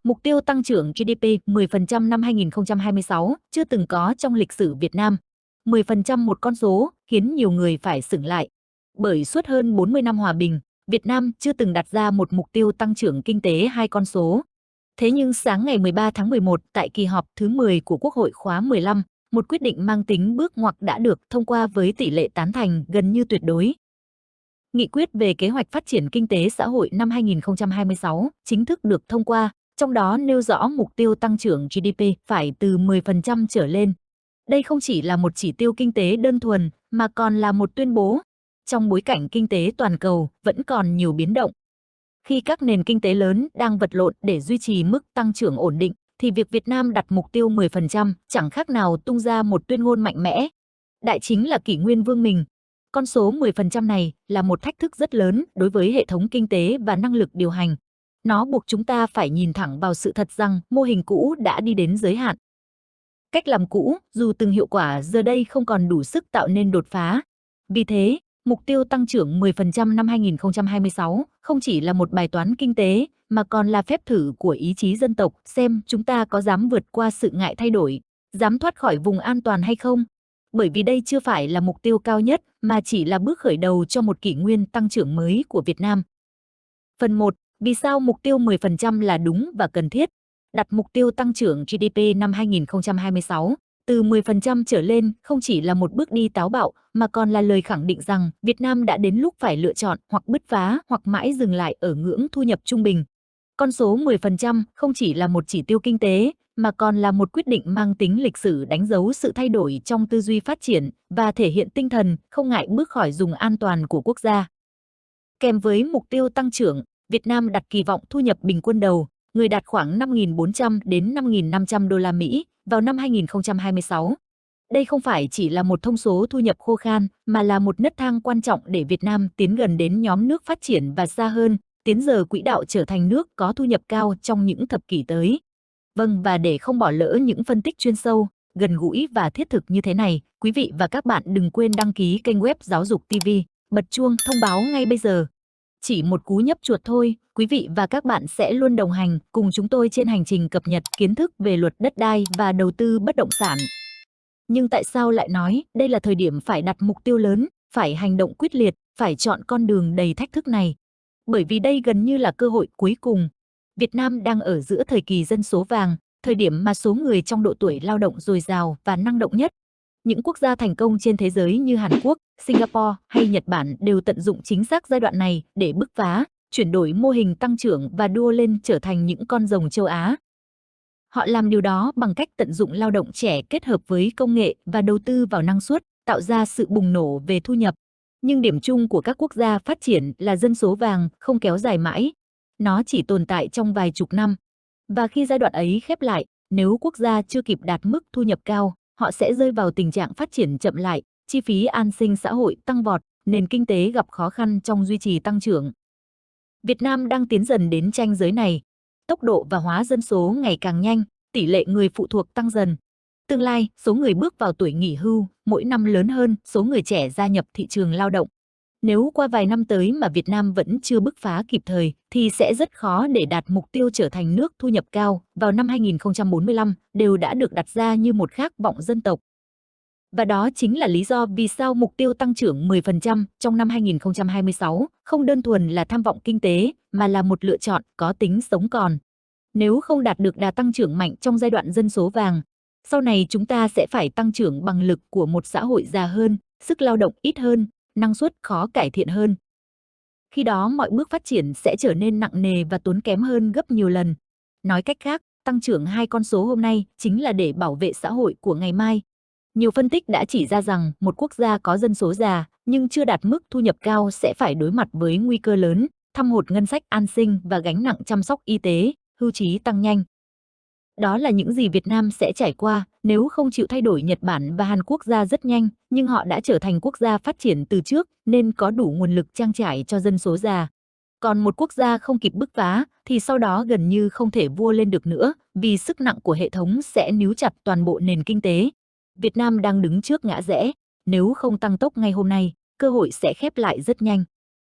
Mục tiêu tăng trưởng GDP 10% năm 2026 chưa từng có trong lịch sử Việt Nam. 10% một con số khiến nhiều người phải sửng lại. Bởi suốt hơn 40 năm hòa bình, Việt Nam chưa từng đặt ra một mục tiêu tăng trưởng kinh tế hai con số. Thế nhưng sáng ngày 13 tháng 11 tại kỳ họp thứ 10 của Quốc hội khóa 15, một quyết định mang tính bước ngoặt đã được thông qua với tỷ lệ tán thành gần như tuyệt đối. Nghị quyết về kế hoạch phát triển kinh tế xã hội năm 2026 chính thức được thông qua, trong đó nêu rõ mục tiêu tăng trưởng GDP phải từ 10% trở lên. Đây không chỉ là một chỉ tiêu kinh tế đơn thuần, mà còn là một tuyên bố. Trong bối cảnh kinh tế toàn cầu vẫn còn nhiều biến động. Khi các nền kinh tế lớn đang vật lộn để duy trì mức tăng trưởng ổn định, thì việc Việt Nam đặt mục tiêu 10% chẳng khác nào tung ra một tuyên ngôn mạnh mẽ. Đại chính là kỷ nguyên vương mình. Con số 10% này là một thách thức rất lớn đối với hệ thống kinh tế và năng lực điều hành. Nó buộc chúng ta phải nhìn thẳng vào sự thật rằng mô hình cũ đã đi đến giới hạn. Cách làm cũ, dù từng hiệu quả, giờ đây không còn đủ sức tạo nên đột phá. Vì thế, mục tiêu tăng trưởng 10% năm 2026 không chỉ là một bài toán kinh tế, mà còn là phép thử của ý chí dân tộc, xem chúng ta có dám vượt qua sự ngại thay đổi, dám thoát khỏi vùng an toàn hay không. Bởi vì đây chưa phải là mục tiêu cao nhất, mà chỉ là bước khởi đầu cho một kỷ nguyên tăng trưởng mới của Việt Nam. Phần 1. Vì sao mục tiêu 10% là đúng và cần thiết? Đặt mục tiêu tăng trưởng GDP năm 2026 từ 10% trở lên không chỉ là một bước đi táo bạo, mà còn là lời khẳng định rằng Việt Nam đã đến lúc phải lựa chọn hoặc bứt phá hoặc mãi dừng lại ở ngưỡng thu nhập trung bình. Con số 10% không chỉ là một chỉ tiêu kinh tế, mà còn là một quyết định mang tính lịch sử, đánh dấu sự thay đổi trong tư duy phát triển và thể hiện tinh thần không ngại bước khỏi vùng an toàn của quốc gia. Kèm với mục tiêu tăng trưởng, Việt Nam đặt kỳ vọng thu nhập bình quân đầu người đạt khoảng 5.400 đến 5.500 đô la Mỹ vào năm 2026. Đây không phải chỉ là một thông số thu nhập khô khan, mà là một nấc thang quan trọng để Việt Nam tiến gần đến nhóm nước phát triển và xa hơn, tiến dần quỹ đạo trở thành nước có thu nhập cao trong những thập kỷ tới. Vâng, và để không bỏ lỡ những phân tích chuyên sâu, gần gũi và thiết thực như thế này, quý vị và các bạn đừng quên đăng ký kênh web Giáo dục TV, bật chuông thông báo ngay bây giờ. Chỉ một cú nhấp chuột thôi, quý vị và các bạn sẽ luôn đồng hành cùng chúng tôi trên hành trình cập nhật kiến thức về luật đất đai và đầu tư bất động sản. Nhưng tại sao lại nói đây là thời điểm phải đặt mục tiêu lớn, phải hành động quyết liệt, phải chọn con đường đầy thách thức này? Bởi vì đây gần như là cơ hội cuối cùng. Việt Nam đang ở giữa thời kỳ dân số vàng, thời điểm mà số người trong độ tuổi lao động dồi dào và năng động nhất. Những quốc gia thành công trên thế giới như Hàn Quốc, Singapore hay Nhật Bản đều tận dụng chính xác giai đoạn này để bứt phá, chuyển đổi mô hình tăng trưởng và đua lên trở thành những con rồng châu Á. Họ làm điều đó bằng cách tận dụng lao động trẻ kết hợp với công nghệ và đầu tư vào năng suất, tạo ra sự bùng nổ về thu nhập. Nhưng điểm chung của các quốc gia phát triển là dân số vàng không kéo dài mãi. Nó chỉ tồn tại trong vài chục năm. Và khi giai đoạn ấy khép lại, nếu quốc gia chưa kịp đạt mức thu nhập cao, họ sẽ rơi vào tình trạng phát triển chậm lại, chi phí an sinh xã hội tăng vọt, nền kinh tế gặp khó khăn trong duy trì tăng trưởng. Việt Nam đang tiến dần đến ranh giới này. Tốc độ và hóa dân số ngày càng nhanh, tỷ lệ người phụ thuộc tăng dần. Tương lai, số người bước vào tuổi nghỉ hưu mỗi năm lớn hơn số người trẻ gia nhập thị trường lao động. Nếu qua vài năm tới mà Việt Nam vẫn chưa bứt phá kịp thời, thì sẽ rất khó để đạt mục tiêu trở thành nước thu nhập cao vào năm 2045 đều đã được đặt ra như một khát vọng dân tộc. Và đó chính là lý do vì sao mục tiêu tăng trưởng 10% trong năm 2026 không đơn thuần là tham vọng kinh tế, mà là một lựa chọn có tính sống còn. Nếu không đạt được đà tăng trưởng mạnh trong giai đoạn dân số vàng, sau này chúng ta sẽ phải tăng trưởng bằng lực của một xã hội già hơn, sức lao động ít hơn, năng suất khó cải thiện hơn. Khi đó mọi bước phát triển sẽ trở nên nặng nề và tốn kém hơn gấp nhiều lần. Nói cách khác, tăng trưởng hai con số hôm nay chính là để bảo vệ xã hội của ngày mai. Nhiều phân tích đã chỉ ra rằng một quốc gia có dân số già nhưng chưa đạt mức thu nhập cao sẽ phải đối mặt với nguy cơ lớn, thâm hụt ngân sách an sinh và gánh nặng chăm sóc y tế, hưu trí tăng nhanh. Đó là những gì Việt Nam sẽ trải qua nếu không chịu thay đổi. Nhật Bản và Hàn Quốc gia rất nhanh, nhưng họ đã trở thành quốc gia phát triển từ trước nên có đủ nguồn lực trang trải cho dân số già. Còn một quốc gia không kịp bứt phá thì sau đó gần như không thể vua lên được nữa, vì sức nặng của hệ thống sẽ níu chặt toàn bộ nền kinh tế. Việt Nam đang đứng trước ngã rẽ, nếu không tăng tốc ngay hôm nay, cơ hội sẽ khép lại rất nhanh.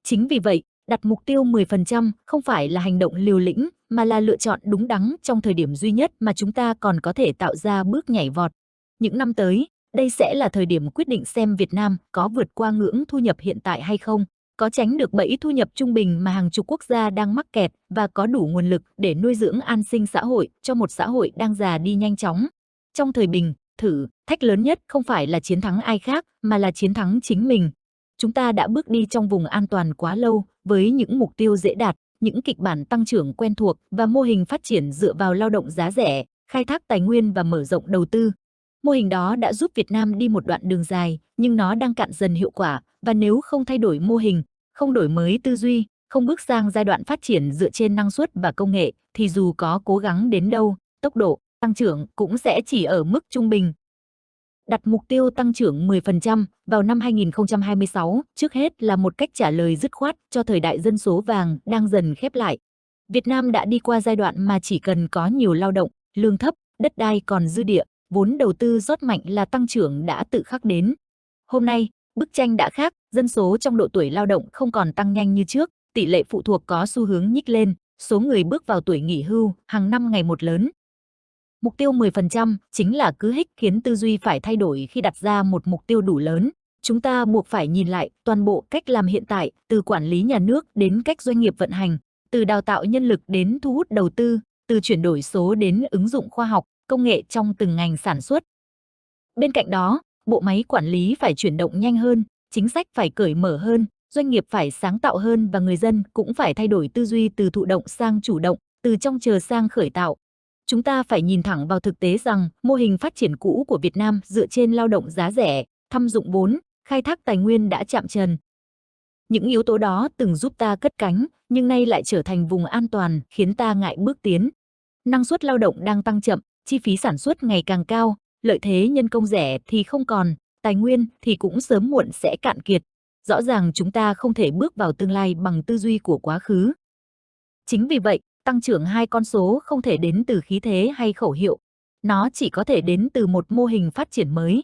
Chính vì vậy, Đặt mục tiêu 10% không phải là hành động liều lĩnh, mà là lựa chọn đúng đắn trong thời điểm duy nhất mà chúng ta còn có thể tạo ra bước nhảy vọt. Những năm tới, đây sẽ là thời điểm quyết định xem Việt Nam có vượt qua ngưỡng thu nhập hiện tại hay không, có tránh được bẫy thu nhập trung bình mà hàng chục quốc gia đang mắc kẹt và có đủ nguồn lực để nuôi dưỡng an sinh xã hội cho một xã hội đang già đi nhanh chóng. Trong thời bình, thử thách lớn nhất không phải là chiến thắng ai khác mà là chiến thắng chính mình. Chúng ta đã bước đi trong vùng an toàn quá lâu với những mục tiêu dễ đạt, những kịch bản tăng trưởng quen thuộc và mô hình phát triển dựa vào lao động giá rẻ, khai thác tài nguyên và mở rộng đầu tư. Mô hình đó đã giúp Việt Nam đi một đoạn đường dài, nhưng nó đang cạn dần hiệu quả, và nếu không thay đổi mô hình, không đổi mới tư duy, không bước sang giai đoạn phát triển dựa trên năng suất và công nghệ, thì dù có cố gắng đến đâu, tốc độ tăng trưởng cũng sẽ chỉ ở mức trung bình. Đặt mục tiêu tăng trưởng 10% vào năm 2026 trước hết là một cách trả lời dứt khoát cho thời đại dân số vàng đang dần khép lại. Việt Nam đã đi qua giai đoạn mà chỉ cần có nhiều lao động, lương thấp, đất đai còn dư địa, vốn đầu tư rót mạnh là tăng trưởng đã tự khắc đến. Hôm nay, bức tranh đã khác, dân số trong độ tuổi lao động không còn tăng nhanh như trước, tỷ lệ phụ thuộc có xu hướng nhích lên, số người bước vào tuổi nghỉ hưu hàng năm ngày một lớn. Mục tiêu 10% chính là cú hích khiến tư duy phải thay đổi khi đặt ra một mục tiêu đủ lớn. Chúng ta buộc phải nhìn lại toàn bộ cách làm hiện tại, từ quản lý nhà nước đến cách doanh nghiệp vận hành, từ đào tạo nhân lực đến thu hút đầu tư, từ chuyển đổi số đến ứng dụng khoa học, công nghệ trong từng ngành sản xuất. Bên cạnh đó, bộ máy quản lý phải chuyển động nhanh hơn, chính sách phải cởi mở hơn, doanh nghiệp phải sáng tạo hơn và người dân cũng phải thay đổi tư duy từ thụ động sang chủ động, từ trông chờ sang khởi tạo. Chúng ta phải nhìn thẳng vào thực tế rằng mô hình phát triển cũ của Việt Nam dựa trên lao động giá rẻ, thâm dụng vốn, khai thác tài nguyên đã chạm trần. Những yếu tố đó từng giúp ta cất cánh, nhưng nay lại trở thành vùng an toàn, khiến ta ngại bước tiến. Năng suất lao động đang tăng chậm, chi phí sản xuất ngày càng cao, lợi thế nhân công rẻ thì không còn, tài nguyên thì cũng sớm muộn sẽ cạn kiệt. Rõ ràng chúng ta không thể bước vào tương lai bằng tư duy của quá khứ. Chính vì vậy, tăng trưởng hai con số không thể đến từ khí thế hay khẩu hiệu. Nó chỉ có thể đến từ một mô hình phát triển mới,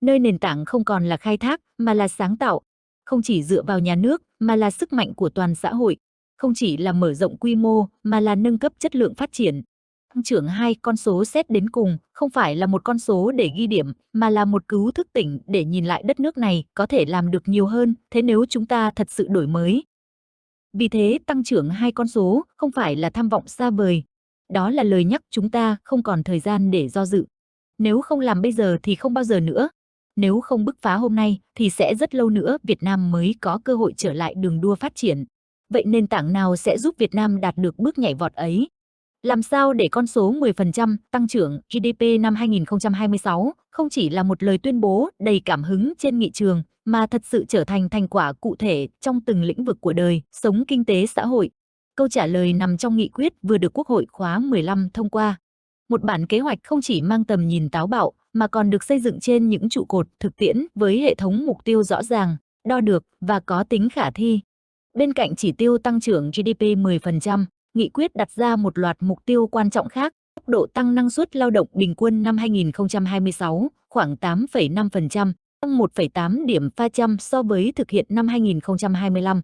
nơi nền tảng không còn là khai thác mà là sáng tạo, không chỉ dựa vào nhà nước mà là sức mạnh của toàn xã hội, không chỉ là mở rộng quy mô mà là nâng cấp chất lượng phát triển. Tăng trưởng hai con số xét đến cùng không phải là một con số để ghi điểm mà là một cứu thức tỉnh để nhìn lại đất nước này có thể làm được nhiều hơn thế nếu chúng ta thật sự đổi mới. Vì thế tăng trưởng hai con số không phải là tham vọng xa vời. Đó là lời nhắc chúng ta không còn thời gian để do dự. Nếu không làm bây giờ thì không bao giờ nữa. Nếu không bứt phá hôm nay thì sẽ rất lâu nữa Việt Nam mới có cơ hội trở lại đường đua phát triển. Vậy nền tảng nào sẽ giúp Việt Nam đạt được bước nhảy vọt ấy? Làm sao để con số 10% tăng trưởng GDP năm 2026 không chỉ là một lời tuyên bố đầy cảm hứng trên nghị trường, mà thật sự trở thành thành quả cụ thể trong từng lĩnh vực của đời, sống kinh tế xã hội? Câu trả lời nằm trong nghị quyết vừa được Quốc hội khóa 15 thông qua. Một bản kế hoạch không chỉ mang tầm nhìn táo bạo, mà còn được xây dựng trên những trụ cột thực tiễn với hệ thống mục tiêu rõ ràng, đo được và có tính khả thi. Bên cạnh chỉ tiêu tăng trưởng GDP 10%, nghị quyết đặt ra một loạt mục tiêu quan trọng khác. Tốc độ tăng năng suất lao động bình quân năm 2026 khoảng 8,5%, tăng 1,8 điểm pha trăm so với thực hiện năm 2025.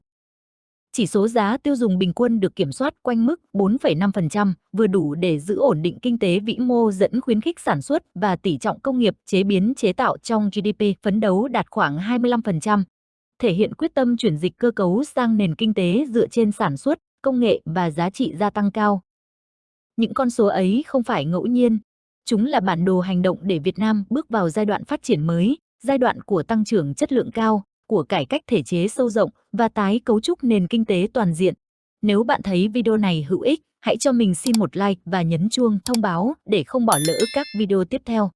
Chỉ số giá tiêu dùng bình quân được kiểm soát quanh mức 4,5%, vừa đủ để giữ ổn định kinh tế vĩ mô dẫn khuyến khích sản xuất và tỷ trọng công nghiệp chế biến chế tạo trong GDP phấn đấu đạt khoảng 25%, thể hiện quyết tâm chuyển dịch cơ cấu sang nền kinh tế dựa trên sản xuất, công nghệ và giá trị gia tăng cao. Những con số ấy không phải ngẫu nhiên, chúng là bản đồ hành động để Việt Nam bước vào giai đoạn phát triển mới, giai đoạn của tăng trưởng chất lượng cao, của cải cách thể chế sâu rộng và tái cấu trúc nền kinh tế toàn diện. Nếu bạn thấy video này hữu ích, hãy cho mình xin một like và nhấn chuông thông báo để không bỏ lỡ các video tiếp theo.